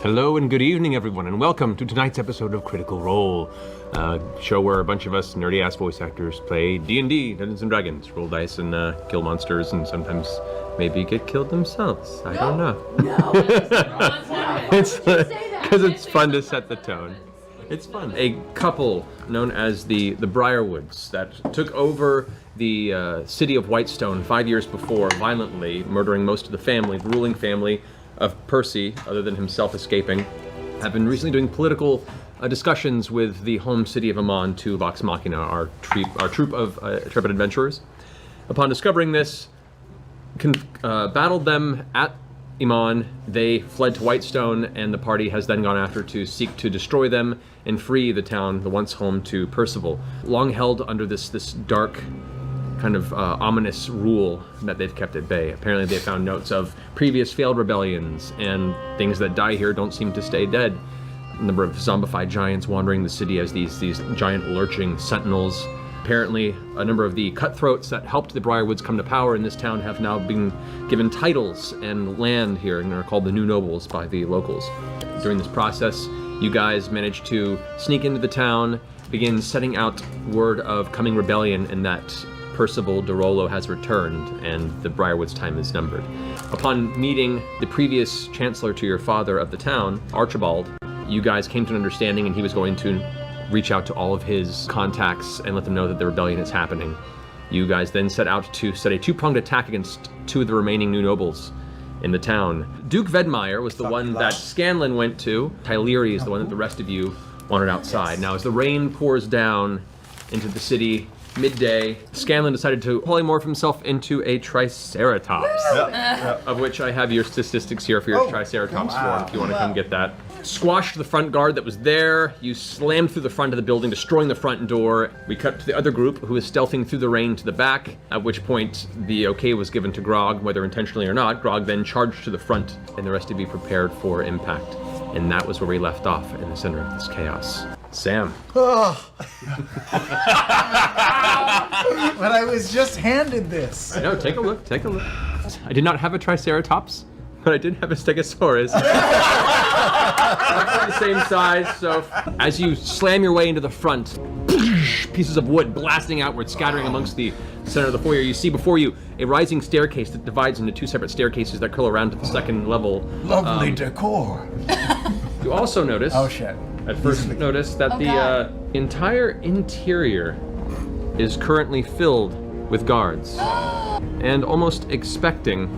Hello and good evening, everyone, and welcome to tonight's episode of Critical Role, a show where a bunch of us nerdy-ass voice actors play D&D, Dungeons & Dragons, roll dice and kill monsters, and sometimes maybe get killed themselves. I don't know. No, It's because it's fun to set the tone. It's fun. A couple known as the Briarwoods that took over the city of Whitestone 5 years before, violently murdering most of the family, the ruling family of Percy, other than himself escaping, have been recently doing political discussions with the home city of Amon to VOX MACHINA, our troop of intrepid adventurers. Upon discovering this, battled them at Amon. They fled to Whitestone, and the party has then gone after to seek to destroy them and free the town, the once home to Percival. Long held under this dark, kind of ominous rule that they've kept at bay. Apparently they found notes of previous failed rebellions, and things that die here don't seem to stay dead. A number of zombified giants wandering the city as these giant lurching sentinels. Apparently a number of the cutthroats that helped the Briarwoods come to power in this town have now been given titles and land here, and are called the New Nobles by the locals. During this process, you guys managed to sneak into the town, begin setting out word of coming rebellion, and that Percival DeRollo has returned, and the Briarwoods' time is numbered. Upon meeting the previous chancellor to your father of the town, Archibald, you guys came to an understanding, and he was going to reach out to all of his contacts and let them know that the rebellion is happening. You guys then set out to set a two-pronged attack against two of the remaining new nobles in the town. Duke Vedmeyer was the one that Scanlan went to. Tyleri is the one that the rest of you wanted outside. Now, as the rain pours down into the city, midday, Scanlan decided to polymorph himself into a Triceratops, of which I have your statistics here for your Triceratops form, if you want to come get that. Squashed the front guard that was there. You slammed through the front of the building, destroying the front door. We cut to the other group, who is stealthing through the rain to the back, at which point the okay was given to Grog, whether intentionally or not. Grog then charged to the front, and the rest of you prepared for impact. And that was where we left off, in the center of this chaos. Sam. Oh. But I was just handed this. No, take a look, take a look. I did not have a Triceratops, but I did have a Stegosaurus. Roughly the same size, so as you slam your way into the front, pieces of wood blasting outward, scattering amongst the center of the foyer, you see before you a rising staircase that divides into two separate staircases that curl around to the second level. Lovely decor. You also notice, Oh shit. at first notice, that the entire interior is currently filled with guards, and almost expecting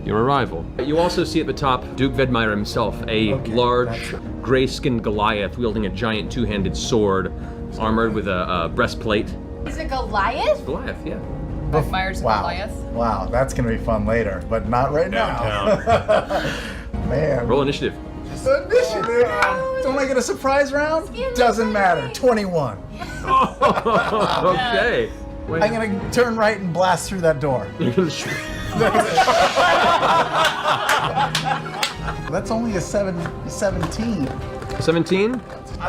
your arrival. You also see at the top Duke Vedmeyer himself, a large, gray-skinned Goliath wielding a giant two-handed sword, armored with a breastplate. Is it Goliath? Goliath, yeah. Myers Wow. Goliath. Wow, that's gonna be fun later, but not right now. Man. Roll initiative. Initiative. Don't I get a surprise round? Doesn't matter. 21. Okay. Wait. I'm gonna turn right and blast through that door. You're gonna shoot. That's only a 17. 17?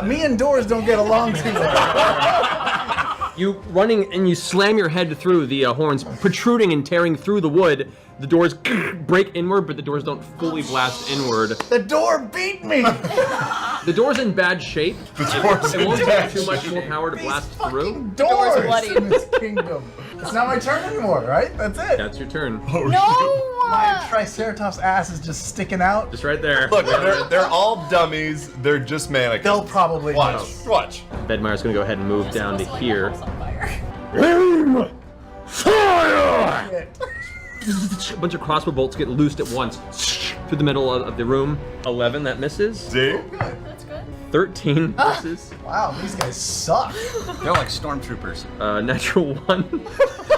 Me and doors don't get along too well. You running and you slam your head through the horns, protruding and tearing through the wood. The doors break inward, but the doors don't fully blast inward. The door beat me. The door's in bad shape. It won't take too much more power to blast through. Doors bloody. in this kingdom. It's not my turn anymore, right? That's it. That's your turn. No! My Triceratops ass is just sticking out. Just right there. Look, they're all dummies. They're just mannequins. They'll probably Watch. Bedmeyer's gonna go ahead and move down to here. Fire! A bunch of crossbow bolts get loosed at once through the middle of the room. 11, that misses. See? That's good. 13 misses. Wow, these guys suck. They're like stormtroopers. Natural 1.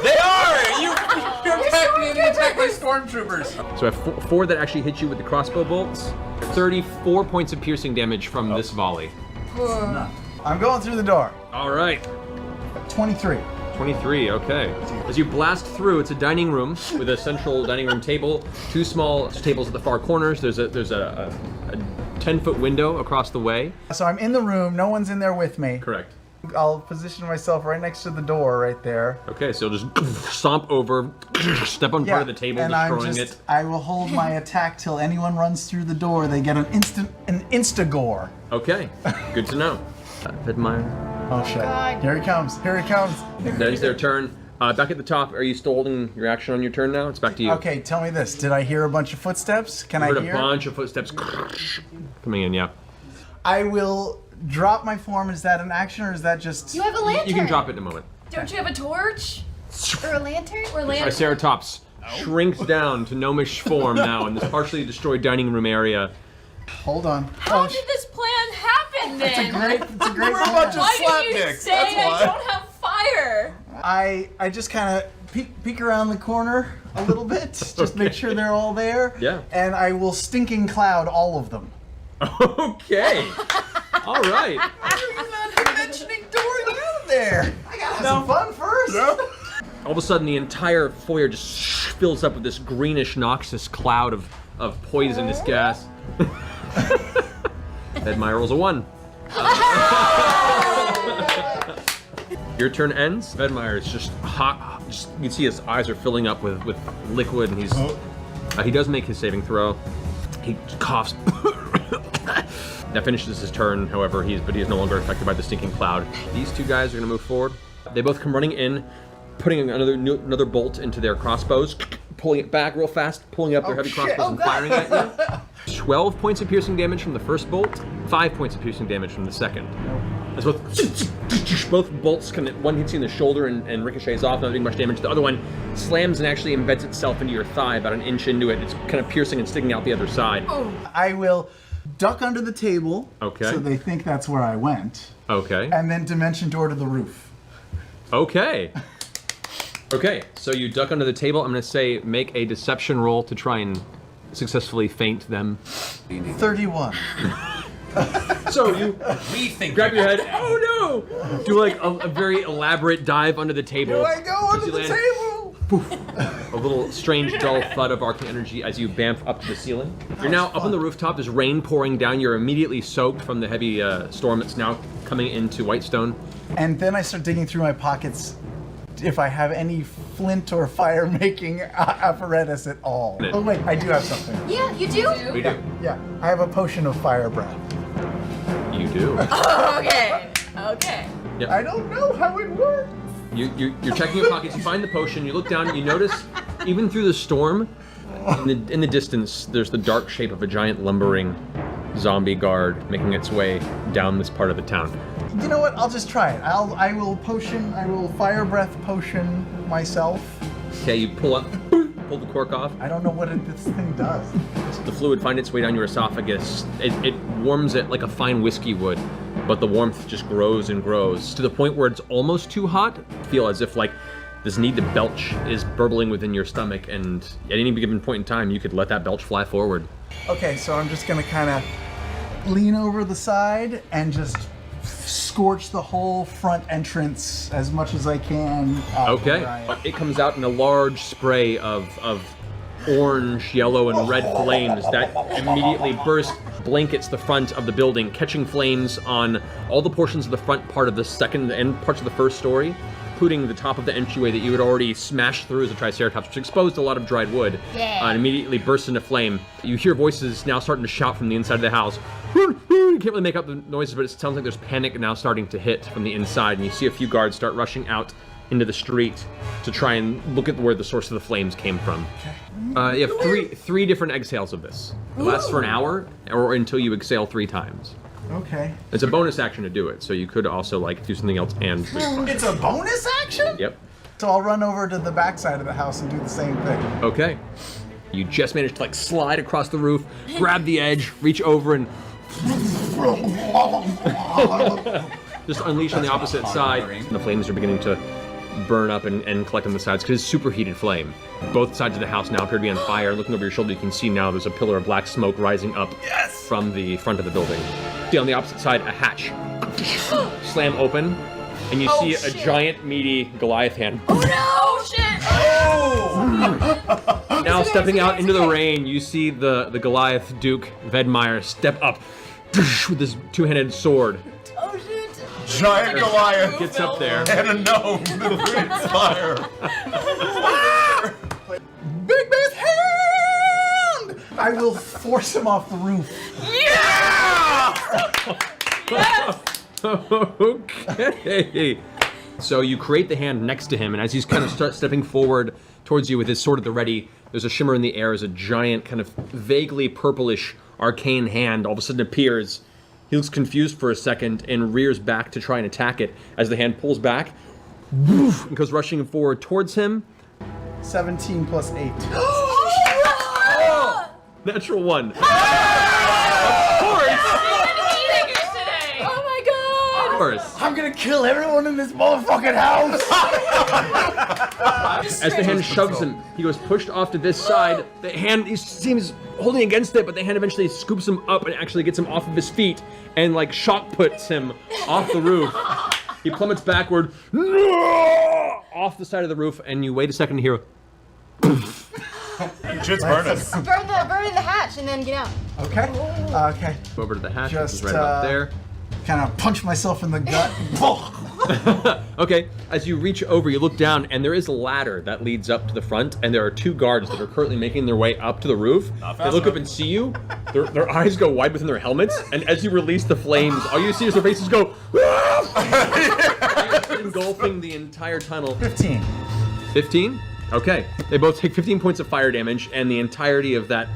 They are! You attacked me and you attacked my stormtroopers! So I have four that actually hit you with the crossbow bolts. 34 points of piercing damage from this volley. I'm going through the door. All right. 23. 23, okay. As you blast through, it's a dining room with a central dining room table, two small tables at the far corners. There's a 10-foot window across the way. So I'm in the room, no one's in there with me. Correct. I'll position myself right next to the door right there. Okay, so just stomp over, step on part of the table, and destroying it. I will hold my attack till anyone runs through the door. They get an insta-gore. Okay, good to know. Vedmire. Oh shit! God. Here he comes! Here he comes! That is their turn. Back at the top, are you still holding your action on your turn now? It's back to you. Okay, tell me this. Did I hear a bunch of footsteps? Can I I heard hear? a bunch of footsteps coming in, yeah. I will drop my form. Is that an action or is that just... You have a lantern. You can drop it in a moment. Don't you have a torch? Or a lantern? Or a lantern? Triceratops shrinks down to gnomish form now in this partially destroyed dining room area. Hold on. How did this plan happen then? It's a great We're a bunch of Why did you slapdicks, say that's I why. don't have fire? I just kind of peek around the corner a little bit, just make sure they're all there. Yeah. And I will stinking cloud all of them. Okay. All right. You're not mentioning Dory out there. I gotta have some fun first. All of a sudden, the entire foyer just fills up with this greenish, noxious cloud of poisonous gas. Vedmire rolls a 1. Your turn ends. Vedmire is just hot. Just, you can see his eyes are filling up with liquid, and he does make his saving throw. He coughs. That finishes his turn. However, he is no longer affected by the stinking cloud. These two guys are going to move forward. They both come running in, putting another bolt into their crossbows, pulling it back real fast, pulling up their heavy crossbows and firing at you. 12 points of piercing damage from the first bolt, 5 points of piercing damage from the second. As both bolts one hits you in the shoulder and ricochets off, not doing much damage. The other one slams and actually embeds itself into your thigh about an inch into it. It's kind of piercing and sticking out the other side. I will duck under the table. Okay. So they think that's where I went. Okay. And then dimension door to the roof. Okay. Okay, so you duck under the table. I'm going to say make a deception roll to try and successfully feint them. 31. So you grab your head. down. Oh no! Do like a very elaborate dive under the table. Do I go As under you the land, table? A little strange, dull thud of arcane energy as you bamf up to the ceiling. You're now up on the rooftop. There's rain pouring down. You're immediately soaked from the heavy storm that's now coming into Whitestone. And then I start digging through my pockets if I have any flint or fire-making apparatus at all. Oh wait, I do have something. Yeah, you do? We do. Yeah, I have a potion of fire breath. You do. Okay. Okay. I don't know how it works. You're checking your pockets. You find the potion. You look down. You notice, even through the storm, in the distance, there's the dark shape of a giant lumbering zombie guard making its way down this part of the town. You know what? I'll just try it. I will fire breath potion myself. Okay, you pull the cork off. I don't know what this thing does. The fluid finds its way down your esophagus. It warms it like a fine whiskey would, but the warmth just grows and grows to the point where it's almost too hot. Feel as if like this need to belch is burbling within your stomach, and at any given point in time, you could let that belch fly forward. Okay, so I'm just gonna kind of lean over the side and just scorch the whole front entrance as much as I can. Okay. It comes out in a large spray of orange, yellow, and red flames that immediately blankets the front of the building, catching flames on all the portions of the front part of the second and parts of the first story, including the top of the entryway that you had already smashed through as a Triceratops, which exposed a lot of dried wood, and immediately bursts into flame. You hear voices now starting to shout from the inside of the house. You can't really make out the noises, but it sounds like there's panic now starting to hit from the inside, and you see a few guards start rushing out into the street to try and look at where the source of the flames came from. You have three different exhales of this. It lasts for an hour, or until you exhale 3 times. Okay. It's a bonus action to do it, so you could also like do something else and. It's a bonus action? Yep. So I'll run over to the back side of the house and do the same thing. Okay. You just managed to like slide across the roof, grab the edge, reach over, and just unleash on the opposite side. And the flames are beginning to burn up and collect on the sides because it's superheated flame. Both sides of the house now appear to be on fire. Looking over your shoulder, you can see now there's a pillar of black smoke rising up from the front of the building. See on the opposite side, a hatch slam open, and you see a giant, meaty Goliath hand. Oh shit! Oh! Now stepping out into the rain, you see the Goliath Duke Vedmire step up with his 2-handed sword. Oh shit! giant Goliath Gets up there. and a gnome that breathes fire. Big Bass hand! I will force him off the roof. Okay. So you create the hand next to him, and as he's kind of stepping forward towards you with his sword at the ready, there's a shimmer in the air as a giant, kind of vaguely purplish, arcane hand all of a sudden appears. He looks confused for a second and rears back to try and attack it. As the hand pulls back, woof, and goes rushing forward towards him. 17 plus 8. Natural 1. Of course. I'm gonna kill everyone in this motherfucking house! As the hand shoves him, he goes pushed off to this side. The hand, he seems holding against it, but the hand eventually scoops him up and actually gets him off of his feet and like shock puts him off the roof. He plummets backward, off the side of the roof, and you wait a second to hear. Shit's burning. Burn the hatch and then get out. Okay. Okay. Over to the hatch, which is Just, right about there. Kind of punch myself in the gut. Okay, as you reach over, you look down, and there is a ladder that leads up to the front, and there are 2 guards that are currently making their way up to the roof. They look up and see you. Their eyes go wide within their helmets, and as you release the flames, all you see is their faces go engulfing the entire tunnel. 15. 15? Okay. They both take 15 points of fire damage, and the entirety of that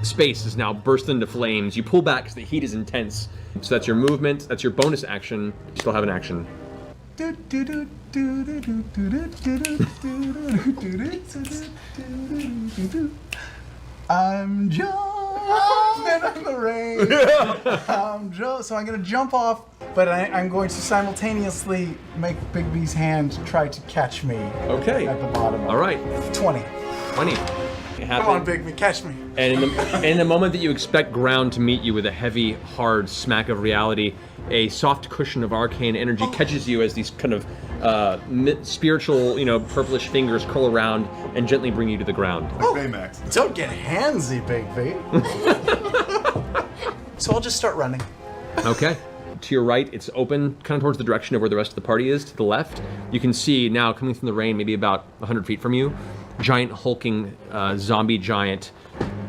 space is now burst into flames. You pull back because the heat is intense. So that's your movement, that's your bonus action. You still have an action. I'm jumping in the rain. So I'm gonna jump off, but I'm going to simultaneously make Big B's hand try to catch me. Okay. At the bottom. All right. 20. 20. Come on, Big B, catch me. And in the moment that you expect ground to meet you with a heavy, hard smack of reality, a soft cushion of arcane energy catches you as these kind of spiritual, purplish fingers curl around and gently bring you to the ground. Like Baymax. Don't get handsy, Big B. So I'll just start running. Okay. To your right, it's open, kind of towards the direction of where the rest of the party is. To the left, you can see now, coming from the rain, maybe about 100 feet from you, giant hulking zombie giant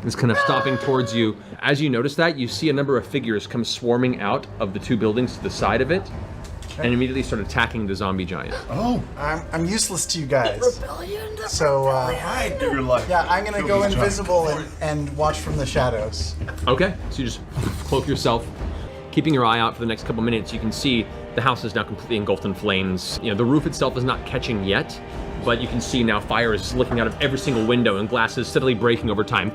is kind of stomping towards you. As you notice that, you see a number of figures come swarming out of the 2 buildings to the side of it, and immediately start attacking the zombie giant. Oh. I'm useless to you guys. So Hide your life. yeah, I'm gonna Kill go these invisible giants. and watch from the shadows. Okay, so you just cloak yourself. Keeping your eye out for the next couple minutes, you can see the house is now completely engulfed in flames. The roof itself is not catching yet, but you can see now fire is licking out of every single window and glass is steadily breaking over time.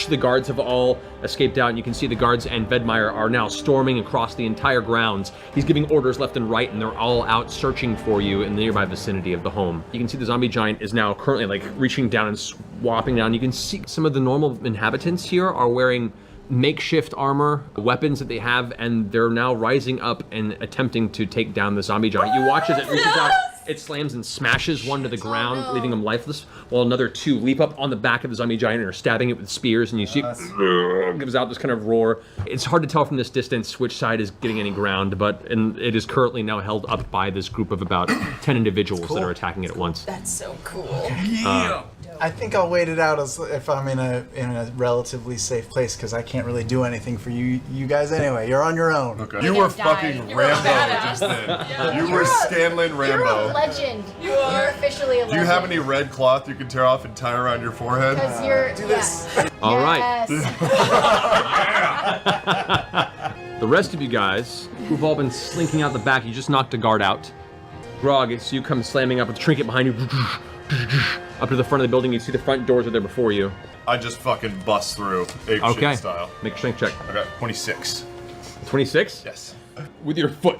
The guards have all escaped out, and you can see the guards and Vedmeyer are now storming across the entire grounds. He's giving orders left and right, and they're all out searching for you in the nearby vicinity of the home. You can see the zombie giant is now currently reaching down and swapping down. You can see some of the normal inhabitants here are wearing makeshift armor, weapons that they have, and they're now rising up and attempting to take down the zombie giant. You watch as it reaches out, it slams and smashes one to the ground, leaving him lifeless, while another 2 leap up on the back of the zombie giant and are stabbing it with spears, and you see it gives out this kind of roar. It's hard to tell from this distance which side is getting any ground, but it is currently now held up by this group of about 10 individuals that are attacking it at once. That's so cool. I think I'll wait it out if I'm in a relatively safe place, because I can't really do anything for you guys anyway. You're on your own. Okay. You were fucking You're a Rambo badass. just then. You were Scanlan You're a Rambo. legend. You're officially a legend. Do you have any red cloth you can tear off and tie around your forehead? Because you're. Do this. All right. Yes. The rest of you guys, who've all been slinking out the back, you just knocked a guard out. Grog, so you come slamming up with a trinket behind you. Up to the front of the building, you see the front doors are there before you. I just fucking bust through, ape Okay. shit style. Make a strength check. Okay, 26. 26? Yes. With your foot,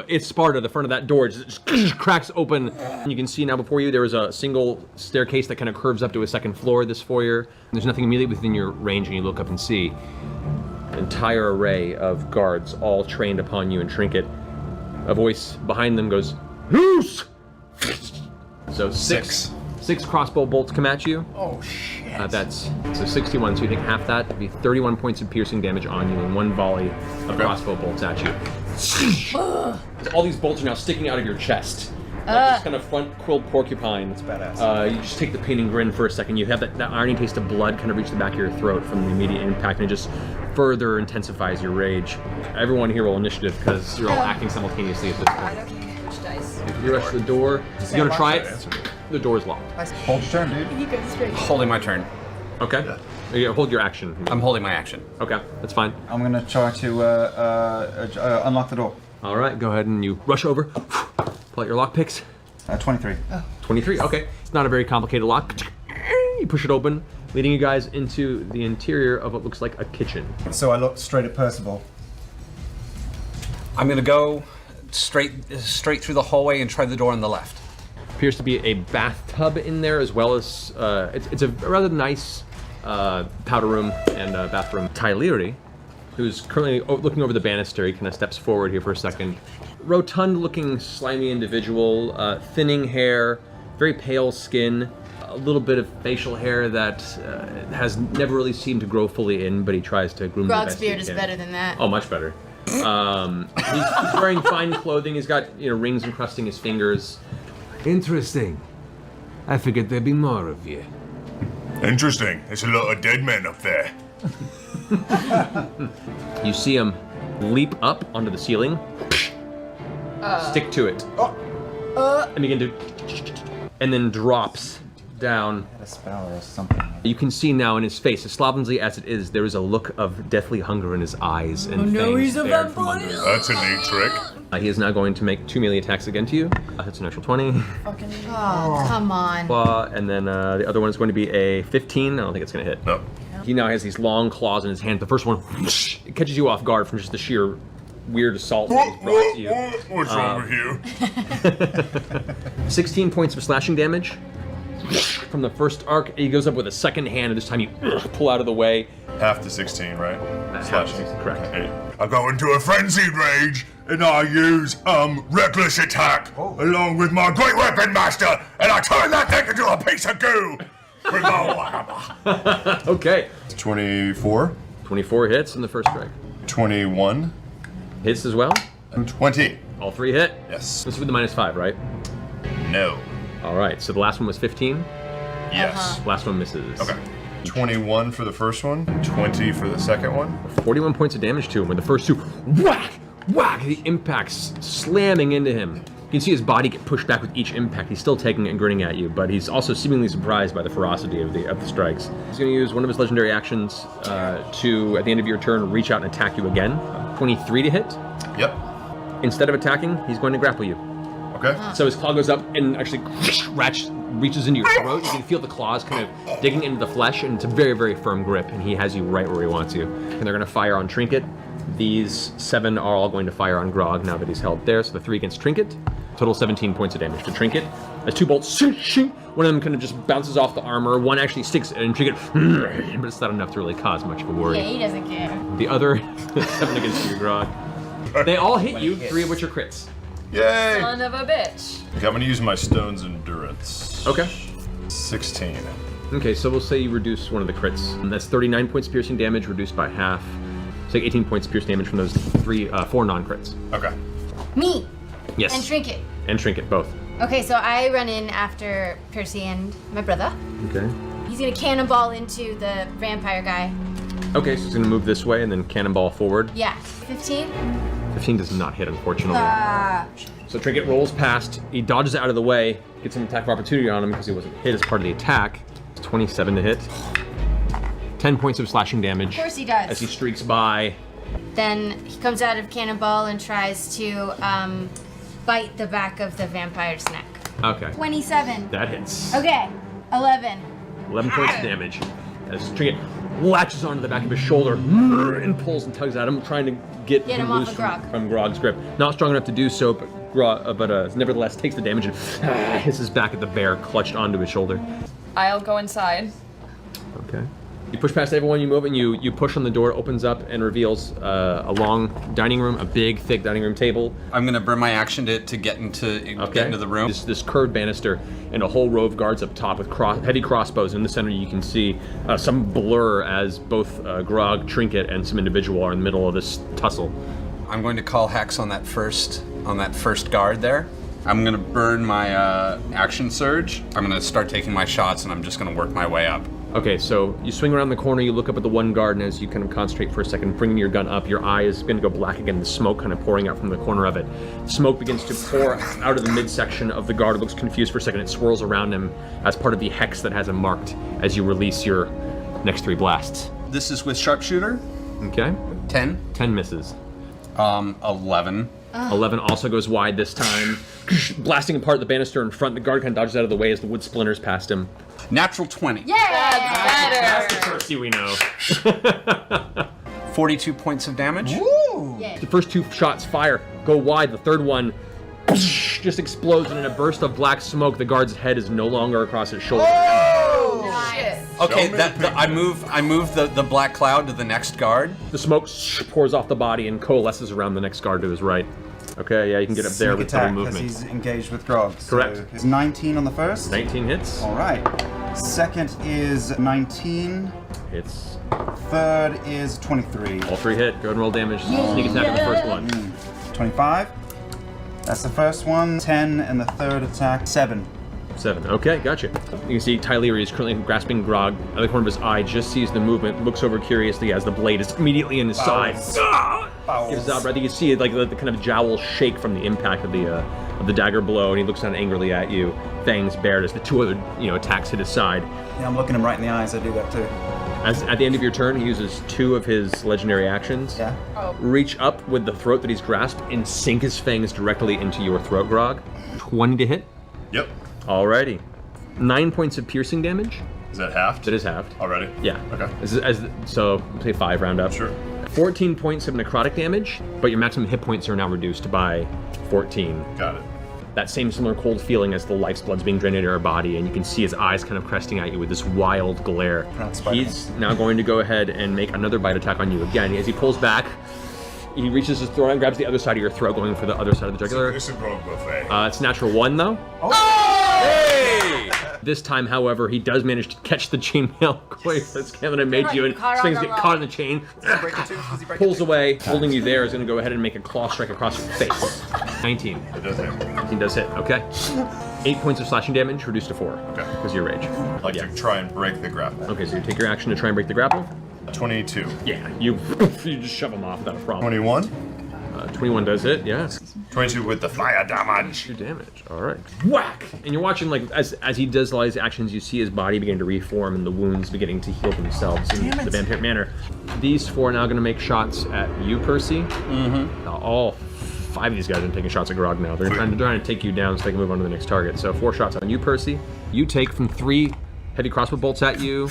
it's Sparta, the front of that door just cracks open. And you can see now before you there is a single staircase that kind of curves up to a second floor of this foyer. And there's nothing immediately within your range, and you look up and see an entire array of guards all trained upon you and trinket. A voice behind them goes, "Loose!" So six crossbow bolts come at you. Oh shit. That's 61, so you take half that. It'd be 31 points of piercing damage on you and 1 volley of crossbow bolts at you. All these bolts are now sticking out of your chest. Like this kind of front quilled porcupine. It's badass. You just take the pain and grin for a second. You have that irony taste of blood kind of reach the back of your throat from the immediate impact, and it just further intensifies your rage. Everyone here roll initiative because you're all acting simultaneously at this point. Which dice? You rush to the door. You want to try it? The door's locked. Hold your turn, dude. He goes straight. Holding my turn. Okay. You hold your action. I'm holding my action. Okay, that's fine. I'm gonna try to unlock the door. All right, go ahead and you rush over. Pull out your lock picks. 23. 23, okay. It's not a very complicated lock. You push it open, leading you guys into the interior of what looks like a kitchen. So I look straight at Percival. I'm gonna go straight through the hallway and try the door on the left. Appears to be a bathtub in there, as well as it's a rather nice powder room and bathroom. Tyliri, who's currently looking over the banister, he kind of steps forward here for a second. Rotund-looking, slimy individual, thinning hair, very pale skin, a little bit of facial hair that has never really seemed to grow fully in, but he tries to groom the Grog's best he beard is can. better than that. Oh, much better. He's wearing fine clothing. He's got rings encrusting his fingers. Interesting. I figured there'd be more of you. Interesting. There's a lot of dead men up there. You see him leap up onto the ceiling, stick to it, and begin to, and then drops down. A spell or something. You can see now in his face, as slovenly as it is, there is a look of deathly hunger in his eyes and fangs he's a bared from vampire. under. That's a neat trick. He is now going to make 2 melee attacks again to you. That's an actual 20. Oh, come on. And then the other one is going to be a 15. I don't think it's going to hit. No. He now has these long claws in his hand. The first one it catches you off guard from just the sheer weird assault that he's brought to you. What's wrong with you? 16 points of slashing damage from the first arc. He goes up with a second hand, and this time you pull out of the way. Half to 16, right? Half to 16, correct. Okay. I go into a frenzied rage, and I use reckless attack along with my great weapon master, and I turn that thing into a piece of goo. With my Okay. 24, 24 hits in the first strike. 21, Hits as well. 20. All 3 hit. Yes. This is with the -5, right? No. All right. So the last one was 15. Yes. Last one misses. Okay. 21 for the first one, 20 for the second one. 41 points of damage to him with the first 2. Whack! Whack! The impacts slamming into him. You can see his body get pushed back with each impact. He's still taking and grinning at you, but he's also seemingly surprised by the ferocity of the strikes. He's going to use one of his legendary actions to, at the end of your turn, reach out and attack you again. 23 to hit. Yep. Instead of attacking, he's going to grapple you. Okay. So his claw goes up and actually reaches into your throat. You can feel the claws kind of digging into the flesh, and it's a very, very firm grip, and he has you right where he wants you. And they're going to fire on Trinket. These 7 are all going to fire on Grog now that he's held there, so the 3 against Trinket. Total 17 points of damage to Trinket. As 2 bolts, one of them kind of just bounces off the armor, one actually sticks in Trinket, but it's not enough to really cause much of a worry. Yeah, he doesn't care. The other 7 against you, Grog. They all hit you, 3 of which are crits. Yay! Son of a bitch. Okay, I'm gonna use my stone's endurance. Okay. 16. Okay, so we'll say you reduce one of the crits. And that's 39 points of piercing damage, reduced by half. So 18 points of piercing damage from those 4 non-crits. Okay. Me Yes. and Trinket. And Trinket, both. Okay, so I run in after Percy and my brother. Okay. He's gonna cannonball into the vampire guy. Okay, so he's gonna move this way and then cannonball forward. Yeah, 15. 15 does not hit, unfortunately. Ah. So Trinket rolls past, he dodges out of the way, gets an attack of opportunity on him because he wasn't hit as part of the attack. It's 27 to hit. 10 points of slashing damage. Of course he does. As he streaks by. Then he comes out of cannonball and tries to bite the back of the vampire's neck. Okay. 27. That hits. Okay, 11. 11 points of damage. As Trinket latches onto the back of his shoulder and pulls and tugs at him, trying to get Get him loose off of Grog. from Grog's grip. Not strong enough to do so, but nevertheless takes the damage and hits his back at the bear clutched onto his shoulder. I'll go inside. Okay. You push past everyone, you move, and you push on the door, opens up and reveals a long dining room, a big, thick dining room table. I'm gonna burn my action to get into the room. This curved banister and a whole row of guards up top with heavy crossbows. In the center, you can see some blur as both Grog, Trinket, and some individual are in the middle of this tussle. I'm going to call Hex on that first guard there. I'm gonna burn my action surge. I'm gonna start taking my shots, and I'm just gonna work my way up. Okay, so you swing around the corner, you look up at the one guard, and as you kind of concentrate for a second, bringing your gun up, your eye is going to go black again, the smoke kind of pouring out from the corner of it. Smoke begins to pour out of the midsection of the guard. It looks confused for a second. It swirls around him as part of the hex that has him marked as you release your next 3 blasts. This is with sharpshooter. Okay. 10. 10 misses. 11. 11 also goes wide this time, blasting apart the banister in front. The guard kind of dodges out of the way as the wood splinters past him. Natural 20. Yeah! That's the Percy we know. 42 points of damage. Woo! Yeah. The first 2 shots fire, go wide. The third one just explodes, and in a burst of black smoke, the guard's head is no longer across his shoulder. Nice. Okay, I move the black cloud to the next guard. The smoke pours off the body and coalesces around the next guard to his right. Okay, yeah, you can get up there with double because movement. he's engaged with Grog. Correct. So it's 19 on the first. 19 hits. All right. Second is 19. Hits. Third is 23. All 3 hit. Go ahead and roll damage. Sneak attack on the first one. 25. That's the first one. 10, and the third attack, 7. 7. Okay, gotcha. You can see Tyleri is currently grasping Grog. Out of the corner of his eye, just sees the movement, looks over curiously as the blade is immediately in his side. Gives out breath. You can see like the kind of jowl shake from the impact of the dagger blow, and he looks down angrily at you, fangs bared as the 2 other attacks hit his side. Yeah, I'm looking him right in the eyes. I do that too. As at the end of your turn, he uses 2 of his legendary actions. Yeah. Reach up with the throat that he's grasped and sink his fangs directly into your throat, Grog. 20 to hit. Yep. Alrighty. 9 points of piercing damage. Is that halved? That is halved. Already? Yeah. Okay. So say 5 round up. Sure. 14 points of necrotic damage, but your maximum hit points are now reduced by 14. Got it. That same similar cold feeling as the life's blood's being drained into your body, and you can see his eyes kind of cresting at you with this wild glare. He's now going to go ahead and make another bite attack on you again. As he pulls back, he reaches his throat and grabs the other side of your throat, going for the other side of the jugular. It's a Grog buffet. It's natural 1 though. Hey! This time, however, he does manage to catch the chainmail quick. That's kind of I made you, and things get caught in the chain. Pulls away, holding you there, is going to go ahead and make a claw strike across your face. 19. It does hit. 19 does hit. Okay. 8 points of slashing damage, reduced to 4. Okay. Because of your rage. I'd like to try and break the grapple. Okay, so you take your action to try and break the grapple. 22. Yeah, you just shove him off without a problem. 21. 21 does hit. Yeah. 22 with the fire damage. 2 damage. All right. Whack! And you're watching, like, as he does all his actions, you see his body begin to reform and the wounds beginning to heal themselves in the vampiric manner. These 4 are now going to make shots at you, Percy. Mm-hmm. All 5 of these guys are taking shots at Grog now. They're trying to take you down so they can move on to the next target. So 4 shots on you, Percy. You take from 3 heavy crossbow bolts at you,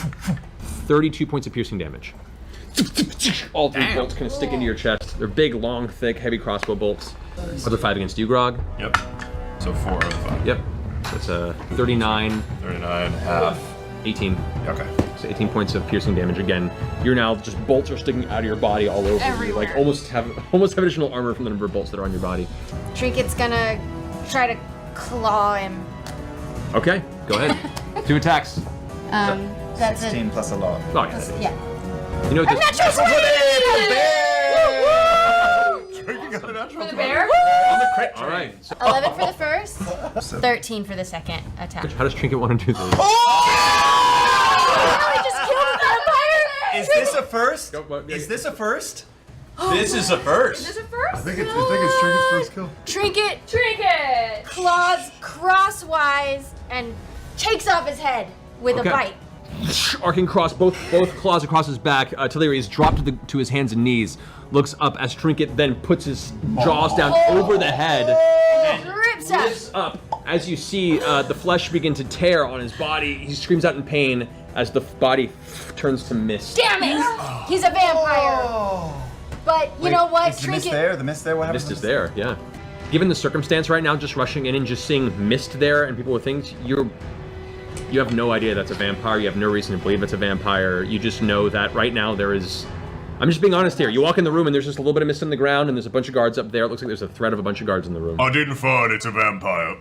32 points of piercing damage. All 3 bolts kind of stick into your chest. They're big, long, thick, heavy crossbow bolts. Other 5 against you, Grog. Yep. So 4 of 5. Yep. That's a 39. 39, half. 18. Okay. So 18 points of piercing damage again. You're now just bolts are sticking out of your body all over. Everywhere. You like almost have additional armor from the number of bolts that are on your body. Trinket's gonna try to claw him. Okay, go ahead. 2 attacks. That's 16 plus a lot. Oh, yeah. Yeah. You know what this? Natural 20! For the bear? All right. So, 11 for the first, 13 for the second attack. how does Trinket want to do this? Oh, he just killed a vampire! Is this a first? What- Is this a first? This is a first. Is this a first? I think it's Trinket's first kill. Trinket claws crosswise and takes off his head with Okay. a bite. Arcing cross, both claws across his back. Teleri is dropped to his hands and knees. Looks up as Trinket then puts his jaws down over the head. Rips up. Lifts up. As you see the flesh begin to tear on his body, he screams out in pain as the body turns to mist. Damn it! He's a vampire. But you know what, Is the mist there? The mist there? What happens? Mist is there, yeah. Given the circumstance right now, just rushing in and just seeing mist there and people with things, you have no idea that's a vampire. You have no reason to believe it's a vampire. You just know that right now there is... I'm just being honest here. You walk in the room and there's just a little bit of mist on the ground and there's a bunch of guards up there. It looks like there's a threat of a bunch of guards in the room. I didn't find it's a vampire.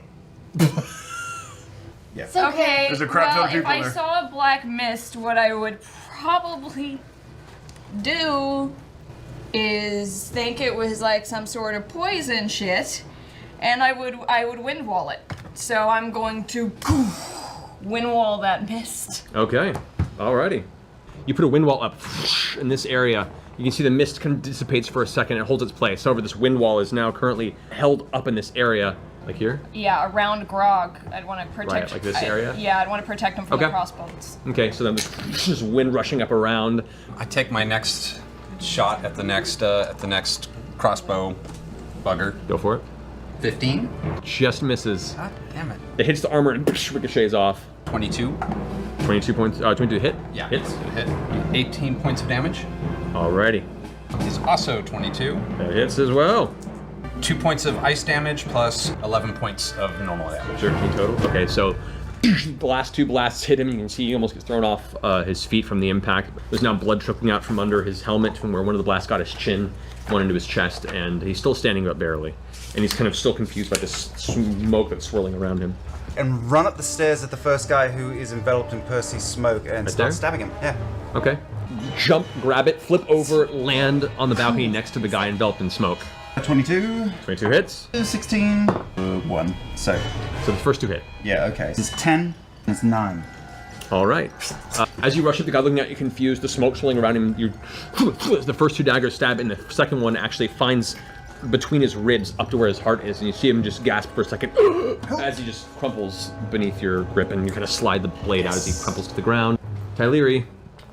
Okay, There's a crap ton of if people I there. saw a black mist, what I would probably do is is think it was like some sort of poison shit, and I would wind wall it. So I'm going to wind wall that mist. Okay, alrighty. You put a wind wall up in this area. You can see the mist kind of dissipates for a second and holds its place. However, this wind wall is now currently held up in this area. Like here? Yeah, around Grog. I'd want to protect. Right, like this area? Yeah, I'd want to protect him from Okay. the crossbones. Okay, so then there's just wind rushing up around. I take my next shot at the next crossbow bugger. Go for it. 15. Just misses. God damn it. It hits the armor and ricochets off. 22. 22 points. 22 hit? Yeah, Hits. Hit. 18 points of damage. Alrighty. He's also 22. That hits as well. 2 points of ice damage plus 11 points of normal damage. 13 total. Okay, so the last 2 blasts hit him. You can see he almost gets thrown off his feet from the impact. There's now blood trickling out from under his helmet from where one of the blasts got his chin, one into his chest, and he's still standing up barely. And he's kind of still confused by this smoke that's swirling around him. And run up the stairs at the first guy who is enveloped in Percy's smoke and start there? stabbing him. Yeah. Okay. Jump, grab it, flip over, land on the balcony next to the guy enveloped in smoke. 22, 22 hits. 16, 1. So, So the first 2 hit. yeah, okay. This is 10, it's 9. All right. As you rush at the guy looking at you confused, the smoke swirling around him, you the first 2 daggers stab, and the second one actually finds between his ribs up to where his heart is, and you see him just gasp for a second as he just crumples beneath your grip, and you kind of slide the blade out as he crumples to the ground. Tyleri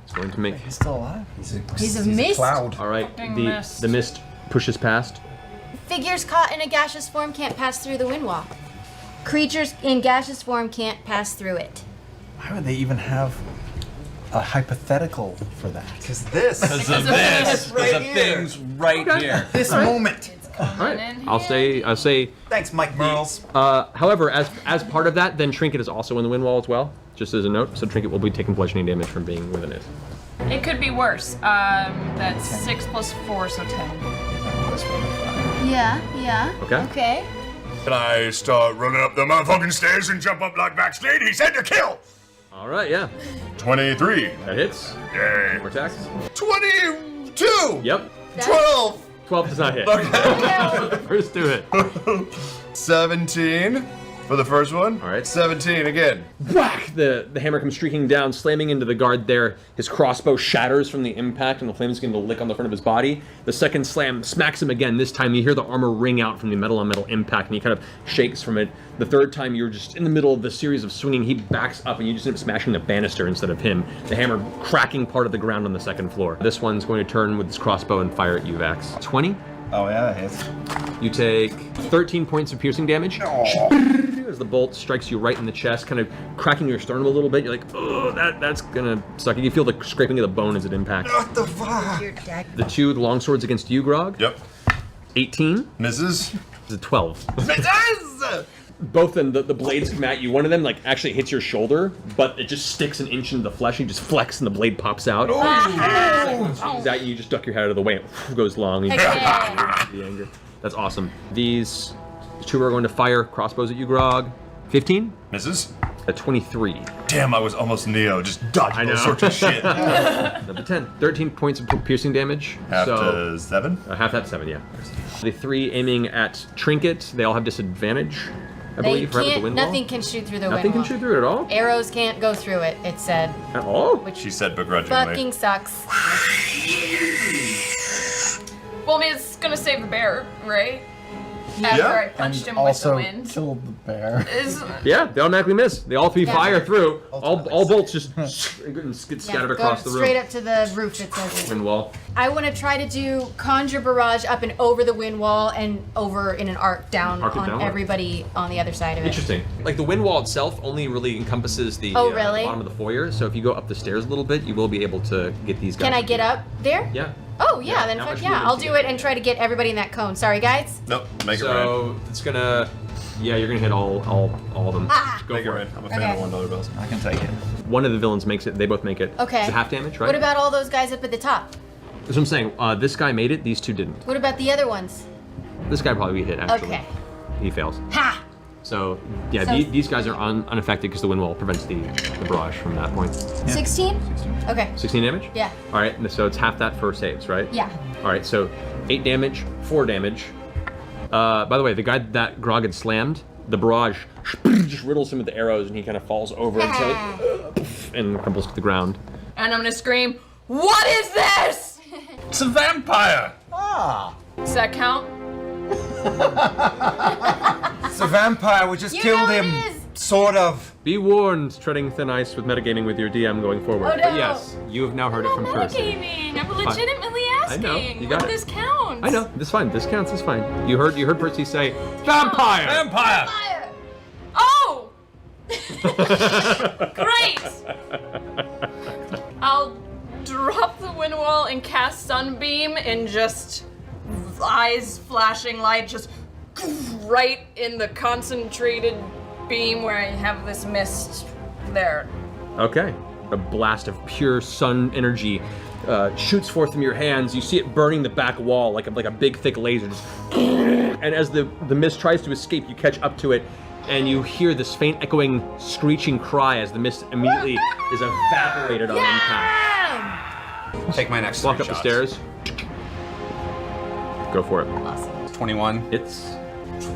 is going to make. He's still alive. He's a mist. Cloud. All right. Fucking The mist. mist pushes past. Figures caught in a gaseous form can't pass through the wind wall. Creatures in gaseous form can't pass through it. Why would they even have a hypothetical for that? Because this. Because of this. Right the here. things right here. This moment. All right. I'll say. Thanks, Mike Merles. However, as part of that, then Trinket is also in the wind wall as well. Just as a note, so Trinket will be taking bludgeoning damage from being within it. It could be worse. That's 6 plus 4, so 10. Yeah. Okay. Okay. And I start running up the motherfucking stairs and jump up like backstage. He said to kill. All right. Yeah. 23. That hits. Yay. More attacks. 22. Yep. 12. 12 does not hit. First 2 hit. 17 for the first one. All right. 17 again. Whack! The hammer comes streaking down, slamming into the guard there. His crossbow shatters from the impact, and the flames begin to lick on the front of his body. The second slam smacks him again. This time you hear the armor ring out from the metal-on-metal impact, and he kind of shakes from it. The third time you're just in the middle of the series of swinging, he backs up, and you just end up smashing the banister instead of him. The hammer cracking part of the ground on the second floor. This one's going to turn with his crossbow and fire at you, Vax. 20. Oh, yeah, that hits. You take 13 points of piercing damage. As the bolt strikes you right in the chest, kind of cracking your sternum a little bit. You're like, oh, that's gonna suck. You can feel the scraping of the bone as it impacts. What the fuck? The 2 longswords against you, Grog. Yep. 18. Misses. Is a 12. Misses. Both of them, the blades come at you. One of them actually hits your shoulder, but it just sticks an inch into the flesh. You just flex and the blade pops out. That you just duck your head out of the way. It goes long. And the anger. That's awesome. These 2 are going to fire crossbows at you, Grog. 15. Misses. A 23. Damn, I was almost Neo, just dodging those sorts of shit. Number 10. 13 points of piercing damage. Half so, to 7. half that 7, yeah. The 3 aiming at Trinket. They all have disadvantage, I They believe, right with the can't. wind wall. Nothing can shoot through the Nothing wind can wall. shoot through it at all? Arrows can't go through it. It said, At all? which She said begrudgingly. fucking sucks. Well, I mean, it's gonna save the bear, right? After I punched him with the Also wind. killed the bear. Yeah, they automatically miss. They all 3 Yeah. fire through. All bolts just get scattered Go across the room. straight up to the roof. It says. Wind wall. I want to try to do conjure barrage up and over the wind wall and over in an arc down Arc it on downward. everybody on the other side of it. Interesting. Like the wind wall itself only really encompasses the Oh, really? bottom of the foyer. So if you go up the stairs a little bit, you will be able to get these guys. Can I get up there? Yeah. Oh yeah, Yeah, then not fuck much yeah, movement I'll to do get it and there. try to get everybody in that cone. Sorry guys. Nope, make it rain. So it's gonna. Yeah, you're gonna hit all of them. Ah. Go Make it for rain. it. I'm a fan Okay. of $1 bills. I can take it. One of the villains makes it. They both make it. Okay. It's a half damage, right? What about all those guys up at the top? That's what I'm saying. This guy made it. These 2 didn't. What about the other ones? This guy probably hit actually. Okay. He fails. Ha! So yeah, So- these guys are unaffected because the wind wall prevents the barrage from that point. 16? Okay. 16 damage? Yeah. All right, so it's half that for saves, right? Yeah. All right, so 8 damage, 4 damage. By the way, the guy that Grog had slammed, the barrage just riddles him with the arrows, and he kind of falls over and crumbles to the ground. And I'm gonna scream, "What is this?" It's a vampire! Does that count? It's a vampire. We just You killed know it him. is. Sort of. Be warned, treading thin ice with metagaming with your DM going forward. Oh, no. But yes, you have now heard it I'm from not Percy. metagaming. I'm legitimately asking. know, you got what it. this counts? I know, this fine. This counts as fine. You heard Percy say, vampire! Vampire! Oh! Great! I'll drop the wind wall and cast Sunbeam and just eyes flashing light just right in the concentrated beam where I have this mist there. Okay. A blast of pure sun energy shoots forth from your hands. You see it burning the back wall like a big thick laser. Just and as the mist tries to escape, you catch up to it, and you hear this faint echoing screeching cry as the mist immediately is evaporated on impact. Take my next Walk three up the shots. stairs. Go for it. Awesome. 21, Hits.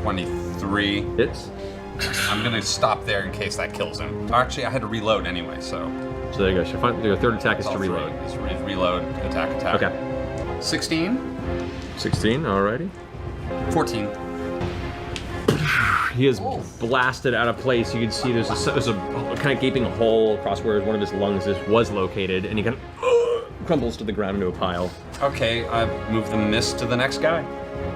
23. Hits. I'm gonna stop there in case that kills him. Actually, I had to reload anyway, so. So there you go. So your third attack is to all three. reload. It's reload, attack. Okay. 16, 16, alrighty. 14. He is blasted out of place. You can see there's a kind of gaping hole across where one of his lungs was located, and he kind of crumbles to the ground into a pile. Okay, I move the mist to the next guy.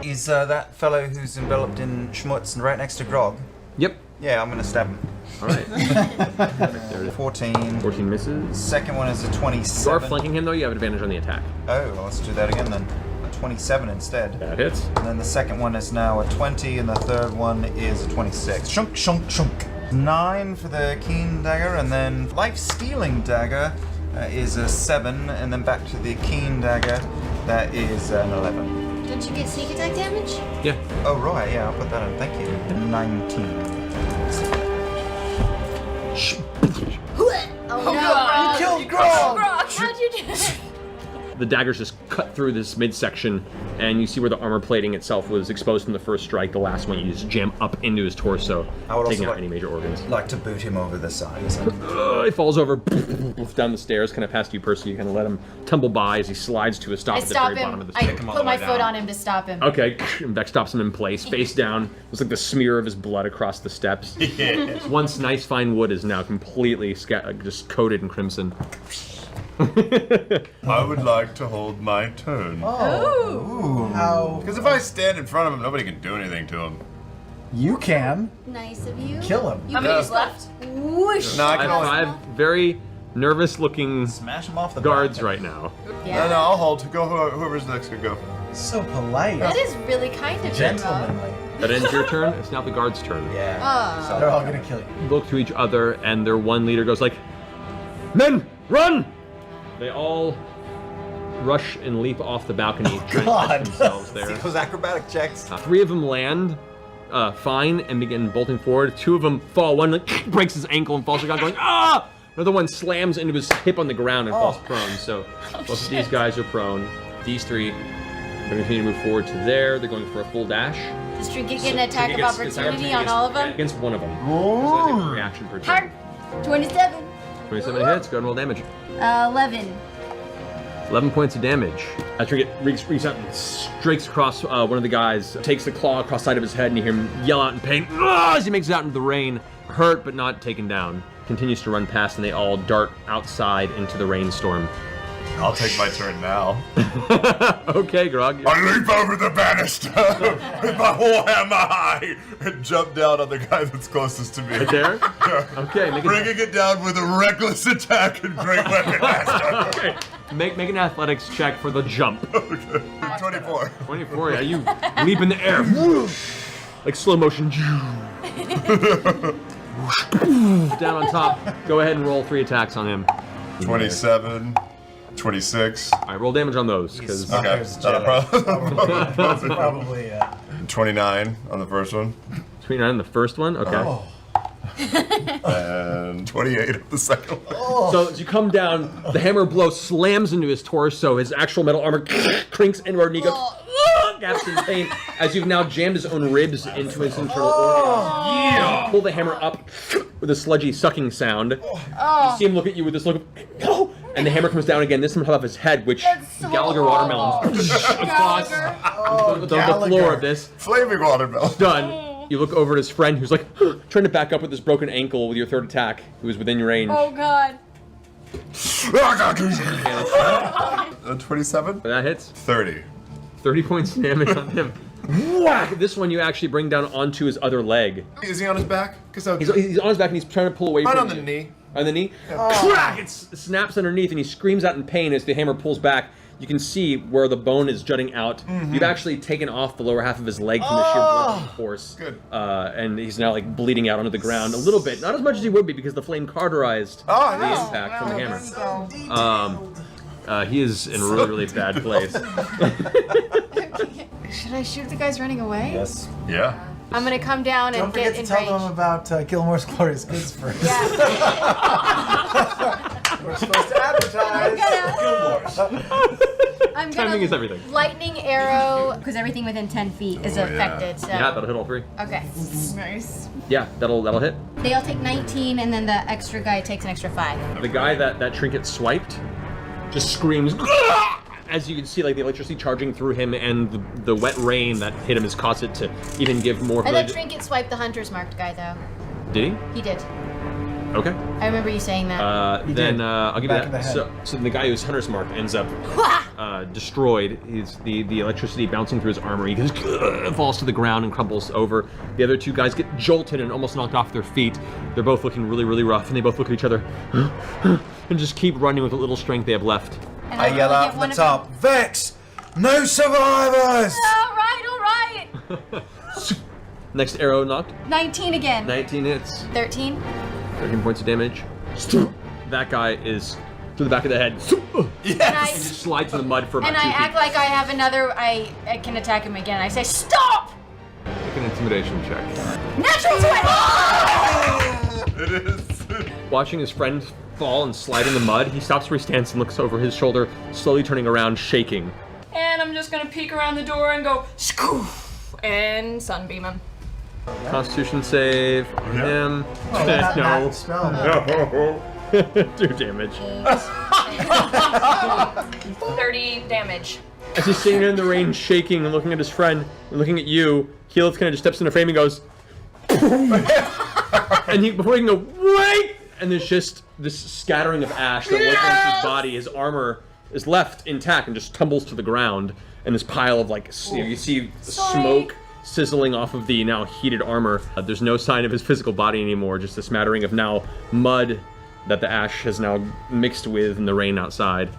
Is that fellow who's enveloped in schmutz and right next to Grog? Yep. Yeah, I'm gonna stab him. All right. There it is. 14. 14 misses. Second one is a You are 27. flanking him though. You have advantage on the attack. Oh, well, let's do that again then. A 27 instead. That hits. And then the second one is now a 20, and the third one is a 26. Shunk, shunk, shunk. 9 for the keen dagger, and then life-stealing dagger is a 7, and then back to the keen dagger, that is an 11. Don't you get sneak attack damage? Yeah. Oh, right, yeah, I'll put that in. Thank you. 19. Oh no! You killed Grog! How'd you do it? The daggers just cut through this midsection, and you see where the armor plating itself was exposed from the first strike. The last one, you just jam up into his torso, I would taking also out any major organs. like to boot him over the side. He falls over down the stairs, kind of past you, Percy. You kind of let him tumble by as he slides to a stop I at the stop very bottom of him. the I stairs. him all put the my way foot down. on him to stop him. Okay, and Beck stops him in place, face down. It's like the smear of his blood across the steps. Yeah. Once nice fine wood is now completely just coated in crimson. I would like to hold my turn. How Because if I stand in front of him, nobody can do anything to him. you can Nice of you. kill him. How many's left? Whoosh. No, I I can have only. 5 very nervous-looking Smash him off the guards back. right now. Yeah. No, I'll hold. Go whoever's next can go. So polite. That is really kind of you, Rob. Gentlemanly. That ends your turn. It's now the guard's turn. Yeah. Oh. They're all gonna kill you. You look to each other, and their one leader goes like, "Men, run!" They all rush and leap off the balcony, trying to God. catch themselves there. Those acrobatic checks. 3 of them land fine and begin bolting forward. 2 of them fall. One breaks his ankle and falls to the ground, going, "Ah!" Another one slams into his hip on the ground and falls prone. So both of these guys are prone. These 3 are going to continue to move forward to there. They're going for a full dash. Does Trinket get an attack of opportunity on all of them? Against one of them. So they take a reaction per turn. Hard. 27. 27 hits. Go ahead and roll damage. 11. 11 points of damage. Trinket reaches out and strakes across one of the guys, takes the claw across the side of his head, and you hear him yell out in pain as he makes it out into the rain, hurt but not taken down. Continues to run past, and they all dart outside into the rainstorm. I'll take my turn now. Okay, Grog. I leap over the banister with my warhammer high and jump down on the guy that's closest to me. Right there? Okay, Bringing it down with a reckless attack and great weapon master. okay. Make an athletics check for the jump. 24. 24, yeah, you leap in the air. Like slow motion. Down on top. Go ahead and roll 3 attacks on him. 27, 26. All right, roll damage on those, because Okay, not a problem. Probably, 29 on the first one. 29 on the first one? Okay. Oh. And 28 of the second one. So as you come down, the hammer blow slams into his torso. His actual metal armor crinks inward, and he goes, gasps in pain as you've now jammed his own ribs into his internal organs. Yeah! Pull the hammer up with a sludgy sucking sound. You see him look at you with this look of, no! And the hammer comes down again, this time off his head, which so Gallagher watermelons across the floor of this. Flaming watermelon. Done. You look over at his friend who's like trying to back up with his broken ankle with your third attack, who is within your range. Oh god. 27? That hits. 30. 30 points of damage on him. Whack! This one you actually bring down onto his other leg. Is he on his back? He's on his back and he's trying to pull away Right from on you. the knee. On the knee? Crack! It snaps underneath and he screams out in pain as the hammer pulls back. You can see where the bone is jutting out. You've actually taken off the lower half of his leg from the sheer blood force. Good. And he's now like bleeding out onto the ground a little bit. Not as much as he would be because the flame cauterized the impact from the hammer. He is in a really, really bad place. Should I shoot the guys running away? Yes. Yeah. I'm gonna come down and Don't forget get to in tell range. them about Gilmore's Glorious Goods first. Yeah. We're supposed to advertise. I'm Timing gonna is everything. lightning arrow because everything within 10 feet is affected. So. Yeah, that'll hit all three. Okay. Nice. Yeah, that'll hit. They all take 19, and then the extra guy takes an extra 5. The guy that trinket swiped just screams as you can see like the electricity charging through him, and the wet rain that hit him has caused it to even give more. And the trinket swiped the hunter's marked guy, though. Did he? He did. Okay. I remember you saying that. did. I'll give you Back of the that. head. So the guy who's hunter's marked ends up destroyed. He's the electricity bouncing through his armor. He goes, falls to the ground and crumbles over. The other two guys get jolted and almost knocked off their feet. They're both looking really, really rough, and they both look at each other and just keep running with the little strength they have left. And I yell only out get from one the of them. top, Vex! No survivors! All right. Next arrow knocked. 19 again. 19 hits. 13. 13 points of damage. That guy is to the back of the head. And I, Just slides in the mud for about and 2 I feet. act like I have another. I can attack him again. I say, stop! Make an intimidation check. Natural 20! It is. Watching his friend fall and slide in the mud, he stops where he stands and looks over his shoulder, slowly turning around, shaking. And I'm just gonna peek around the door and go, skoof, and sunbeam him. Constitution save on him. Oh, that No. spell. 2 damage. 30 damage. As he's sitting there in the rain, shaking and looking at his friend and looking at you, Keyleth kind of just steps in the frame and goes, and before he can go, wait! And there's just this scattering of ash that wipes off his body. His armor is left intact and just tumbles to the ground. And this pile of you see smoke sizzling off of the now heated armor. There's no sign of his physical body anymore, just a smattering of now mud that the ash has now mixed with in the rain outside.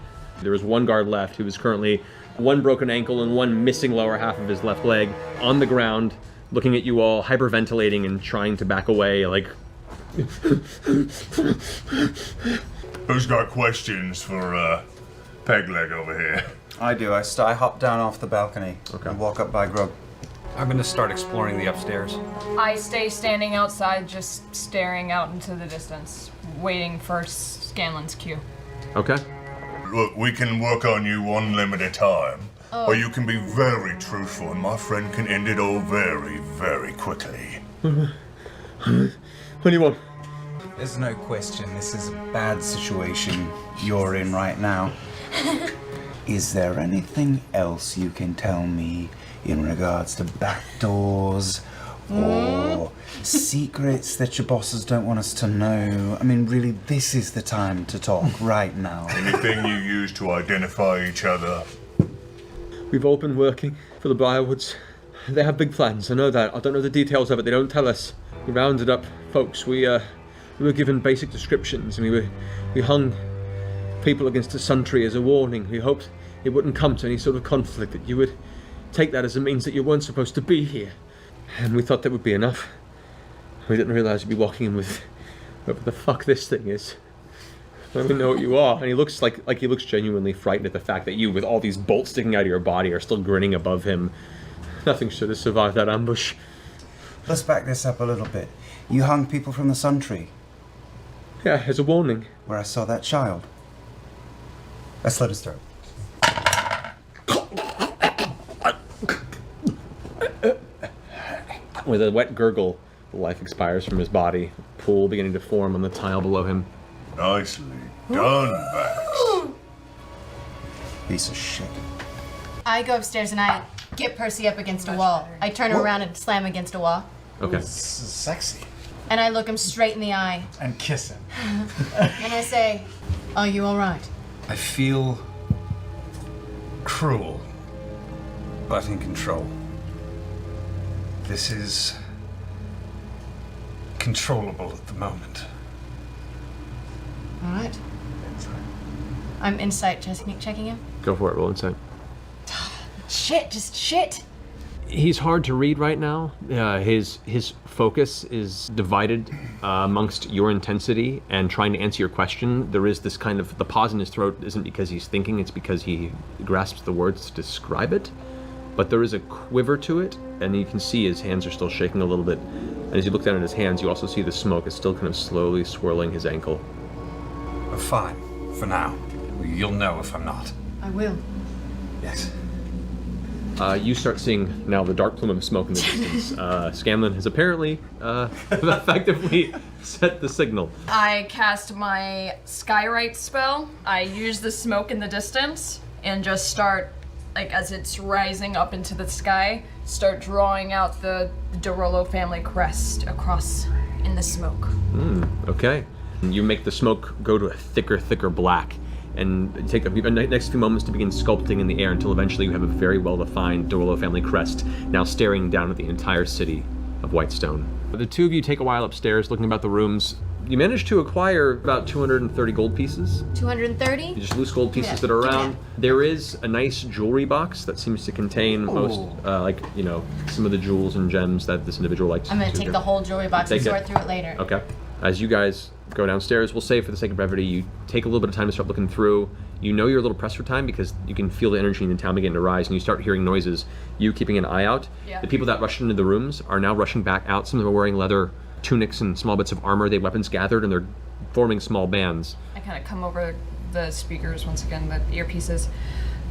There was one guard left who was currently one broken ankle and one missing lower half of his left leg on the ground, looking at you all, hyperventilating and trying to back away, like... Who's got questions for Pegleg over here? I do. I hop down off the balcony and walk up by Grog. I'm gonna start exploring the upstairs. I stay standing outside, just staring out into the distance, waiting for Scanlan's cue. Okay. Look, we can work on you one limb at a time. Or you can be very truthful and my friend can end it all very, very quickly. What do you want? There's no question this is a bad situation you're in right now. Is there anything else you can tell me in regards to backdoors or secrets that your bosses don't want us to know? I mean, really, this is the time to talk right now. Anything you use to identify each other? We've all been working for the Briarwoods. They have big plans, I know that. I don't know the details of it, they don't tell us. We rounded up folks, we were given basic descriptions, and we hung people against a sun tree as a warning. We hoped it wouldn't come to any sort of conflict, that you would take that as a means that you weren't supposed to be here. And we thought that would be enough. We didn't realize you'd be walking in with whatever the fuck this thing is. I don't even know what you are. And he looks like he looks genuinely frightened at the fact that you, with all these bolts sticking out of your body, are still grinning above him. Nothing should have survived that ambush. Let's back this up a little bit. You hung people from the Sun Tree, Yeah, as a warning. where I saw that child. I slit his throat. With a wet gurgle, the life expires from his body, pool beginning to form on the tile below him. Nicely done, Vax. Piece of shit. I go upstairs and I get Percy up against a wall. I turn around and slam against a wall. Okay. This is sexy. And I look him straight in the eye. And kiss him. And I say, are you alright? I feel cruel, but in control. This is controllable at the moment. Alright. I'm insight checking him. Go for it, roll insight. Shit, just shit. He's hard to read right now. His focus is divided amongst your intensity and trying to answer your question. There is this kind of, the pause in his throat isn't because he's thinking, it's because he grasps the words to describe it. But there is a quiver to it, and you can see his hands are still shaking a little bit. And as you look down at his hands, you also see the smoke is still kind of slowly swirling his ankle. We're fine, for now. You'll know if I'm not. I will. Yes. You start seeing now the dark plume of smoke in the distance. Scanlan has apparently effectively set the signal. I cast my Skywrite spell. I use the smoke in the distance and just start, like, as it's rising up into the sky, start drawing out the Dorolo family crest across in the smoke. Okay. You make the smoke go to a thicker black, and take the next few moments to begin sculpting in the air until eventually you have a very well-defined Dorolo family crest now staring down at the entire city of Whitestone. The two of you take a while upstairs looking about the rooms. You manage to acquire about 230 gold pieces. 230? Just loose gold pieces Yeah. that are around. There is a nice jewelry box that seems to contain most, some of the jewels and gems that this individual likes. I'm gonna take the whole jewelry box and Take it. sort through it later. Okay. As you guys go downstairs, we'll say for the sake of brevity, you take a little bit of time to start looking through. You know you're a little pressed for time because you can feel the energy in the town beginning to rise, and you start hearing noises. You keeping an eye out. Yeah. The people that rushed into the rooms are now rushing back out. Some of them are wearing leather tunics and small bits of armor. They have weapons gathered, and they're forming small bands. I kind of come over the speakers once again, the earpieces.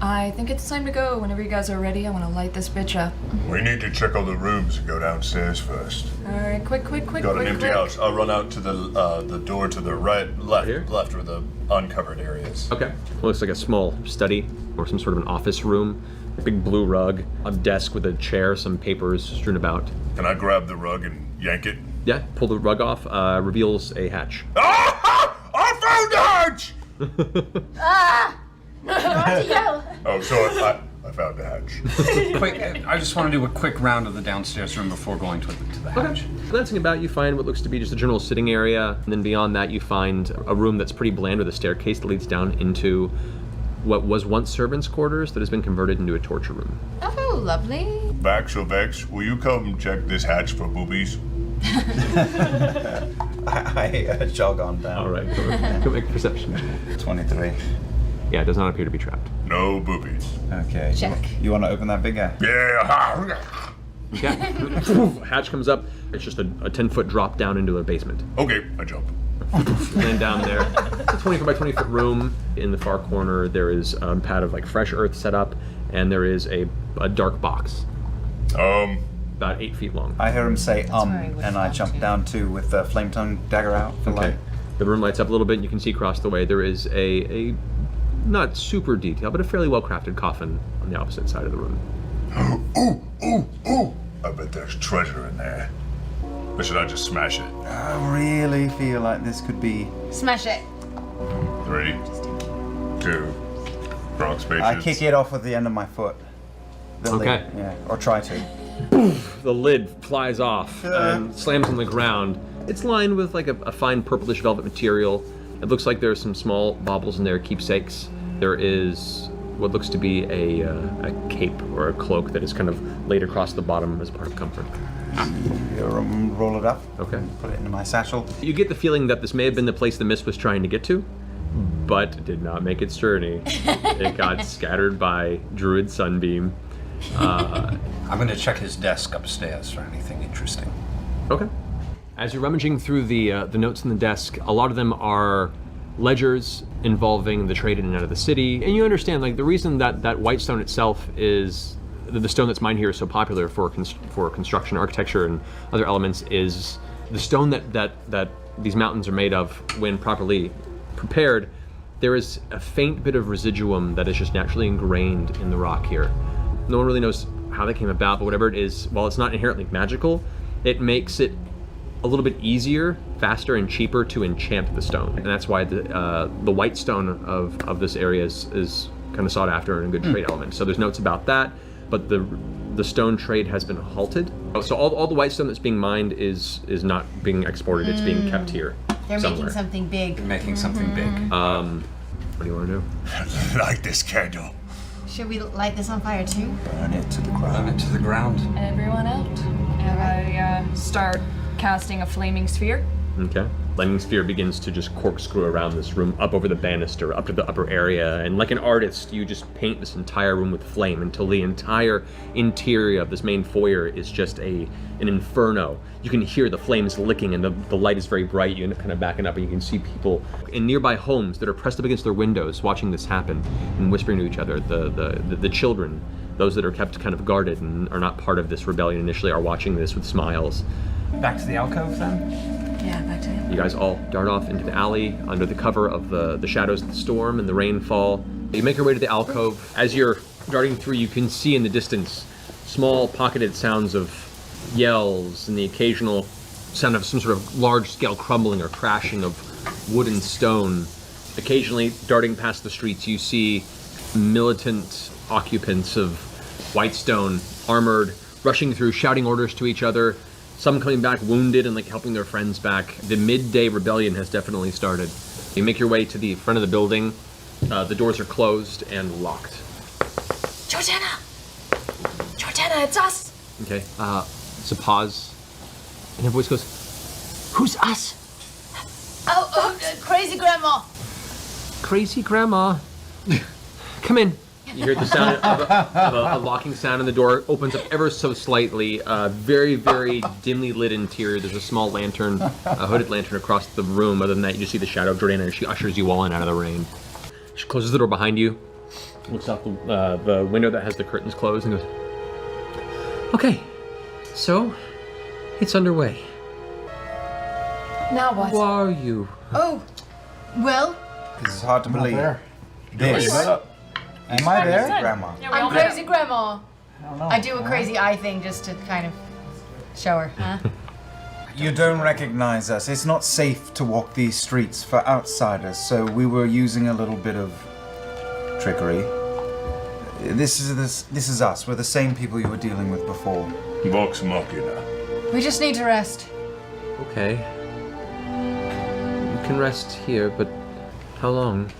I think it's time to go. Whenever you guys are ready, I want to light this bitch up. We need to check all the rooms and go downstairs first. All right, quick. Got an empty house. I'll run out to the door to the left Here? were the uncovered areas. Okay. Looks like a small study or some sort of an office room. A big blue rug, a desk with a chair, some papers strewn about. Can I grab the rug and yank it? Yeah, pull the rug off, reveals a hatch. Ah! I found the hatch! Oh, so I found the hatch. Quick, I just want to do a quick round of the downstairs room before going to the hatch. Glancing about, you find what looks to be just a general sitting area, and then beyond that you find a room that's pretty bland with a staircase that leads down into what was once servants' quarters that has been converted into a torture room. Oh, lovely. Vex, will you come check this hatch for boobies? I jog on down. All right, go make a perception check. 23. Yeah, it does not appear to be trapped. No boobies. Okay. Check. You want to open that big guy? Yeah. Okay. Hatch comes up. It's just a 10-foot drop down into a basement. Okay, I jump. And then down there, it's a 24 by 20 foot room. In the far corner, there is a pad of like fresh earth set up, and there is a dark box, about 8 feet long. I hear him say where I would've and I gone jump to. down too with the flame tongue dagger out for light. The room lights up a little bit, and you can see across the way there is a not super detailed, but a fairly well-crafted coffin on the opposite side of the room. Ooh! I bet there's treasure in there. Or should I just smash it? I really feel like this could be. Smash it. 3, 2, Bronx Spacious. I kick it off with the end of my foot. The lid, Okay. yeah, or try to. The lid flies off and slams on the ground. It's lined with like a fine purplish velvet material. It looks like there are some small baubles in there, keepsakes. There is what looks to be a cape or a cloak that is kind of laid across the bottom as part of comfort. Roll it up. Okay. Put it into my satchel. You get the feeling that this may have been the place the mist was trying to get to, but did not make its journey. It got scattered by Druid Sunbeam. I'm gonna check his desk upstairs for anything interesting. Okay. As you're rummaging through the notes in the desk, a lot of them are ledgers involving the trade in and out of the city, and you understand like the reason that white stone itself is the stone that's mined here is so popular for construction, architecture, and other elements is the stone that these mountains are made of when properly prepared. There is a faint bit of residuum that is just naturally ingrained in the rock here. No one really knows how that came about, but whatever it is, while it's not inherently magical, it makes it a little bit easier, faster, and cheaper to enchant the stone. And that's why the white stone of this area is kind of sought after and a good trade element. So there's notes about that, but the stone trade has been halted. So all the white stone that's being mined is not being exported, it's being kept here. They're somewhere. making something big. Making something big. What do you want to do? Light this candle. Should we light this on fire too? Burn it to the Burn ground. it to the ground. Everyone out. And I start casting a flaming sphere. Okay. Lightning sphere begins to just corkscrew around this room, up over the banister, up to the upper area, and like an artist, you just paint this entire room with flame until the entire interior of this main foyer is just an inferno. You can hear the flames licking, and the light is very bright. You end up kind of backing up, and you can see people in nearby homes that are pressed up against their windows, watching this happen and whispering to each other. The children, those that are kept kind of guarded and are not part of this rebellion initially, are watching this with smiles. Back to the alcove then? Yeah, back to him. You guys all dart off into the alley under the cover of the shadows of the storm and the rainfall. You make your way to the alcove. As you're darting through, you can see in the distance small pocketed sounds of yells and the occasional sound of some sort of large-scale crumbling or crashing of wood and stone. Occasionally, darting past the streets, you see militant occupants of Whitestone, armored, rushing through, shouting orders to each other. Some coming back wounded and like helping their friends back. The midday rebellion has definitely started. You make your way to the front of the building. The doors are closed and locked. Jordana! Jordana, it's us! Okay, it's a pause. And a voice goes, "Who's us?" Crazy grandma. "Crazy grandma." "Come in." You hear the sound of a locking sound, and the door opens up ever so slightly. Very, very dimly lit interior. There's a small lantern, a hooded lantern across the room. Other than that, you just see the shadow of Jordana, and she ushers you all in out of the rain. She closes the door behind you, looks out the window that has the curtains closed, and goes, "Okay, so it's underway. Now what? Who are you?" Oh, well, This is hard to I'm not believe. there. This. Am I there? Grandma. Yeah, we all I'm know. crazy grandma. I don't know. I do a crazy eye thing just to kind of show her, huh? You don't recognize us. It's not safe to walk these streets for outsiders, so we were using a little bit of trickery. This is us. We're the same people you were dealing with before. VOX MACHINA. We just need to rest. Okay. You can rest here, but how long?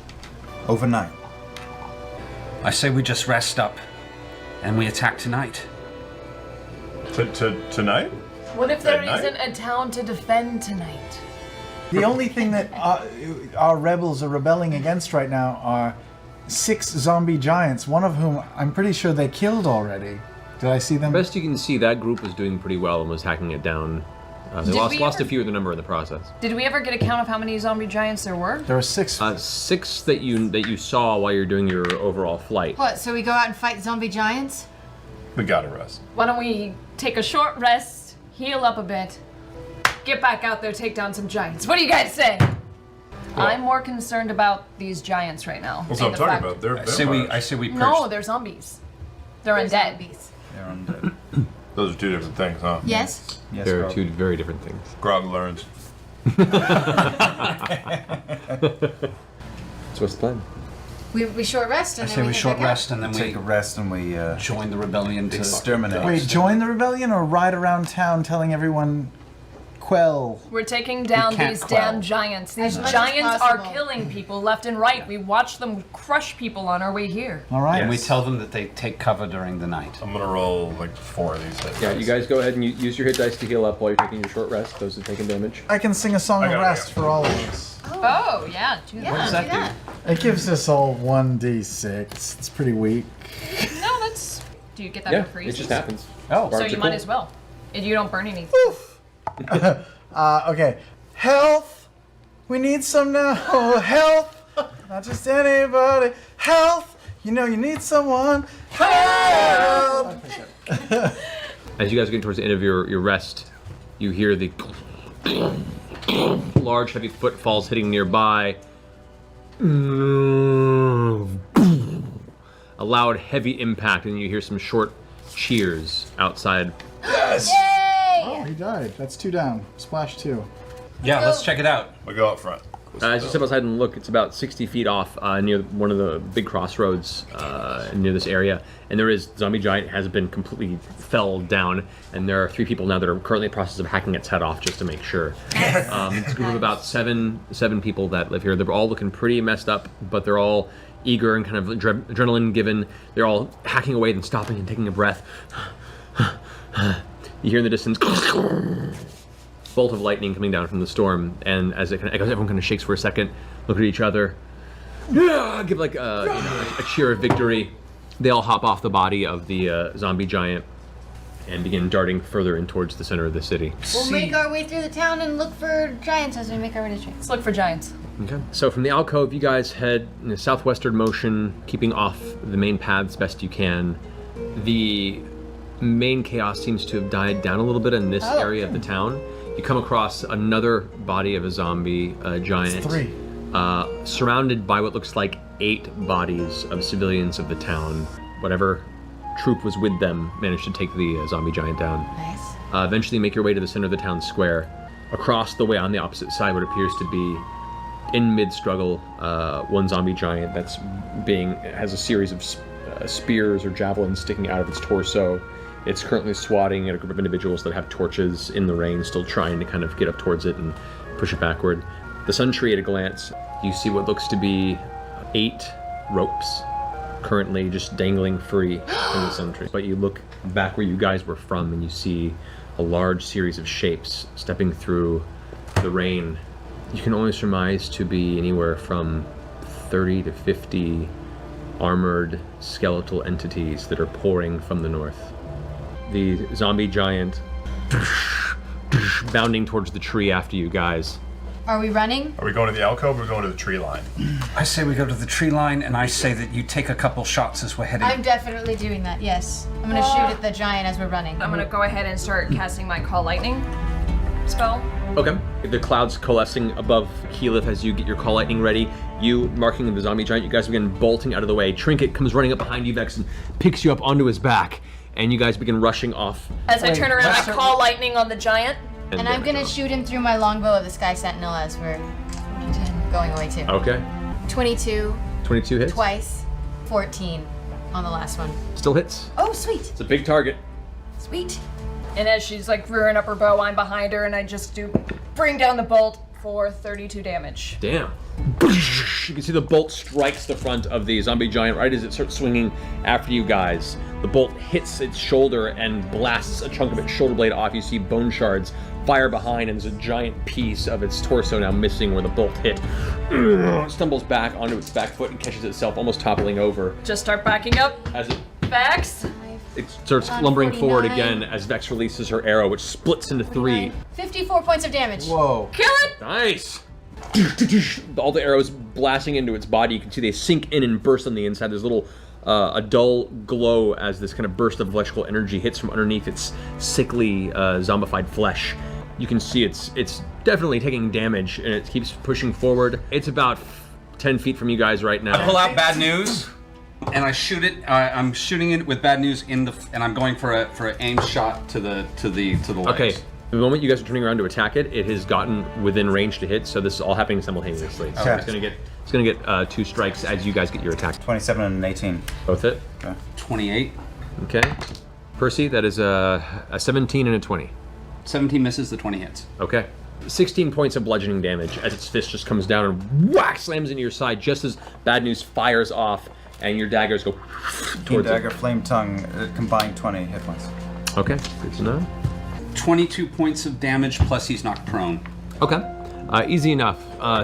Overnight. I say we just rest up and we attack tonight. Tonight? What if there At night? isn't a town to defend tonight? The only thing that our rebels are rebelling against right now are 6 zombie giants, one of whom I'm pretty sure they killed already. Did I see them? Best you can see, that group was doing pretty well and was hacking it down. They Did lost we a ever- few of the number in the process. Did we ever get a count of how many zombie giants there were? There are 6. 6 that you saw while you're doing your overall flight. What, so we go out and fight zombie giants? We gotta rest. Why don't we take a short rest, heal up a bit, get back out there, take down some giants? What do you guys say? I'm more concerned about these giants right now. That's what I'm and the talking fact- about. They're I say we purge. No, they're zombies. They're undead. Zombies. They're undead. Those are two different things, huh? Yes? Yes, There are Rob. 2 very different things. Grog learns. So what's the plan? We short rest I and say then we head short back out. rest and then Take a we rest and we join the rebellion to exterminate. Wait, join the rebellion or ride around town telling everyone quell? We're taking down can't these quell. damn giants. These As much as giants are possible. killing people left and right. We watched them crush people on our way here. All right. and we tell them that they take cover during the night. I'm gonna roll like 4 of these hits. Yeah, you guys go ahead and use your hit dice to heal up while you're taking your short rest. Those are taking damage. I can sing a song I of got it, rest I got it. for all of us. Oh, yeah. Do Yeah, that. does that do that. It gives us all 1d6. It's pretty weak. No, that's Do you get that Yeah, for free? it just happens. Oh. So Bards you are might cool. as well. And you don't burn anything. Okay. Health. We need some now. Health. Not just anybody. Health. You know you need someone. Help. As you guys are getting towards the end of your rest, you hear the large, heavy footfalls hitting nearby. A loud, heavy impact, and you hear some short cheers outside. Oh, he died. That's 2 down. Splash 2. Yeah, let's check it out. We go up front. As you step outside and look, it's about 60 feet off near one of the big crossroads near this area. And there is, zombie giant has been completely felled down, and there are 3 people now that are currently in the process of hacking its head off just to make sure. It's a group of about seven people that live here. They're all looking pretty messed up, but they're all eager and kind of adrenaline given. They're all hacking away and stopping and taking a breath. You hear in the distance bolt of lightning coming down from the storm, and as it kind of echoes, everyone kind of shakes for a second, look at each other, give like a cheer of victory. They all hop off the body of the zombie giant and begin darting further in towards the center of the city. We'll make our way through the town and look for giants as we make our way to the trains. Let's look for giants. Okay. So from the alcove, you guys head in a southwestern motion, keeping off the main paths best you can. The main chaos seems to have died down a little bit in this area of the town. You come across another body of a zombie giant. 3. Surrounded by what looks like 8 bodies of civilians of the town. Whatever troop was with them managed to take the zombie giant down. Nice. Eventually make your way to the center of the town square. Across the way on the opposite side, what appears to be in mid-struggle, one zombie giant that's has a series of spears or javelins sticking out of its torso. It's currently swatting at a group of individuals that have torches in the rain, still trying to kind of get up towards it and push it backward. The sun tree at a glance, you see what looks to be 8 ropes currently just dangling free from the sun tree. But you look back where you guys were from and you see a large series of shapes stepping through the rain. You can only surmise to be anywhere from 30 to 50 armored skeletal entities that are pouring from the north. The zombie giant bounding towards the tree after you guys. Are we running? Are we going to the alcove or are we going to the tree line? I say we go to the tree line, and I say that you take a couple shots as we're heading. I'm definitely doing that, yes. I'm gonna shoot at the giant as we're running. I'm gonna go ahead and start casting my Call Lightning spell. Okay. The clouds coalescing above Keyleth as you get your call lightning ready. You marking the zombie giant, you guys begin bolting out of the way. Trinket comes running up behind you, Vex, and picks you up onto his back. And you guys begin rushing off. As I turn around, I Call Lightning on the giant. And I'm gonna shoot him through my longbow of the Sky Sentinel as we're going away too. Okay. 22 22 hits. twice, 14 on the last one. Still hits. Oh, sweet, It's a big target. sweet. And as she's like rearing up her bow, I'm behind her, and I just bring down the bolt for 32 damage. Damn. You can see the bolt strikes the front of the zombie giant right as it starts swinging after you guys. The bolt hits its shoulder and blasts a chunk of its shoulder blade off. You see bone shards fire behind, and there's a giant piece of its torso now missing where the bolt hit. It stumbles back onto its back foot and catches itself, almost toppling over. Just start backing up. As Vex. it starts On lumbering forward 49. again as Vex releases her arrow, which splits into 3. 54 points of damage. Whoa. Kill it. Nice! All the arrows blasting into its body. You can see they sink in and burst on the inside. There's a dull glow as this kind of burst of electrical energy hits from underneath its sickly, zombified flesh. You can see it's definitely taking damage, and it keeps pushing forward. It's about 10 feet from you guys right I now. pull out bad news, and I shoot it. I'm shooting it with bad news and I'm going for an aim shot to the legs. Okay. The moment you guys are turning around to attack it, it has gotten within range to hit, so this is all happening simultaneously. So Okay. it's gonna get 2 strikes as you guys get your attack. 27 and an 18. Both hit. 28. Okay. Percy, that is a 17 and a 20. 17 misses, the 20 hits. Okay. 16 points of bludgeoning damage as its fist just comes down and whack slams into your side just as bad news fires off and your daggers go Keen towards dagger, it. flame tongue, combined 20 hit points. Okay, good to know. 22 points of damage, plus he's knocked prone. Okay. Easy enough.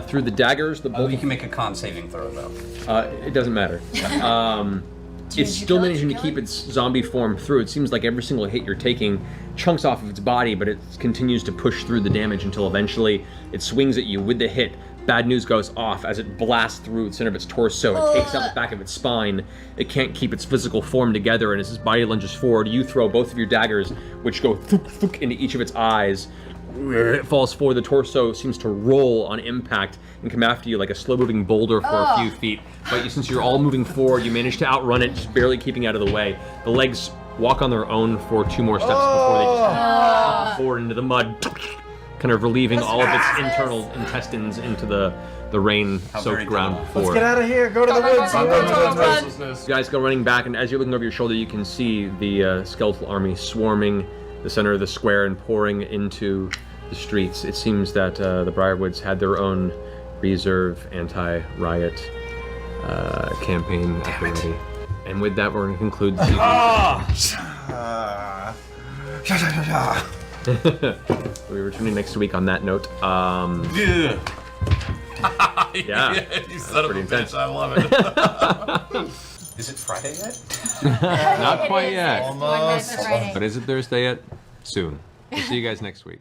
Through the daggers, the bolt. You can make a con saving throw, though. It doesn't matter. it's still managing to keep its zombie form through. It seems like every single hit you're taking chunks off of its body, but it continues to push through the damage until eventually it swings at you with the hit. Bad news goes off as it blasts through the center of its torso. It takes out the back of its spine. It can't keep its physical form together, and as its body lunges forward, you throw both of your daggers, which go thuk, thuk, into each of its eyes. It falls forward. The torso seems to roll on impact and come after you like a slow-moving boulder for a few feet. But since you're all moving forward, you manage to outrun it, just barely keeping out of the way. The legs walk on their own for 2 more steps before they just hop forward into the mud, kind of relieving all of its internal intestines into the rain-soaked ground before. Let's get out of here. Go to the woods. You guys go running back, and as you're looking over your shoulder, you can see the skeletal army swarming the center of the square and pouring into the streets. It seems that the Briarwoods had their own reserve anti-riot campaign at the ready. And with that, we're going to conclude the season. We'll be returning next week on that note. Yeah. You son of a intense. bitch, I love it. Is it Friday yet? Not quite yet. One night for Friday. But is it Thursday yet? Soon. We'll see you guys next week.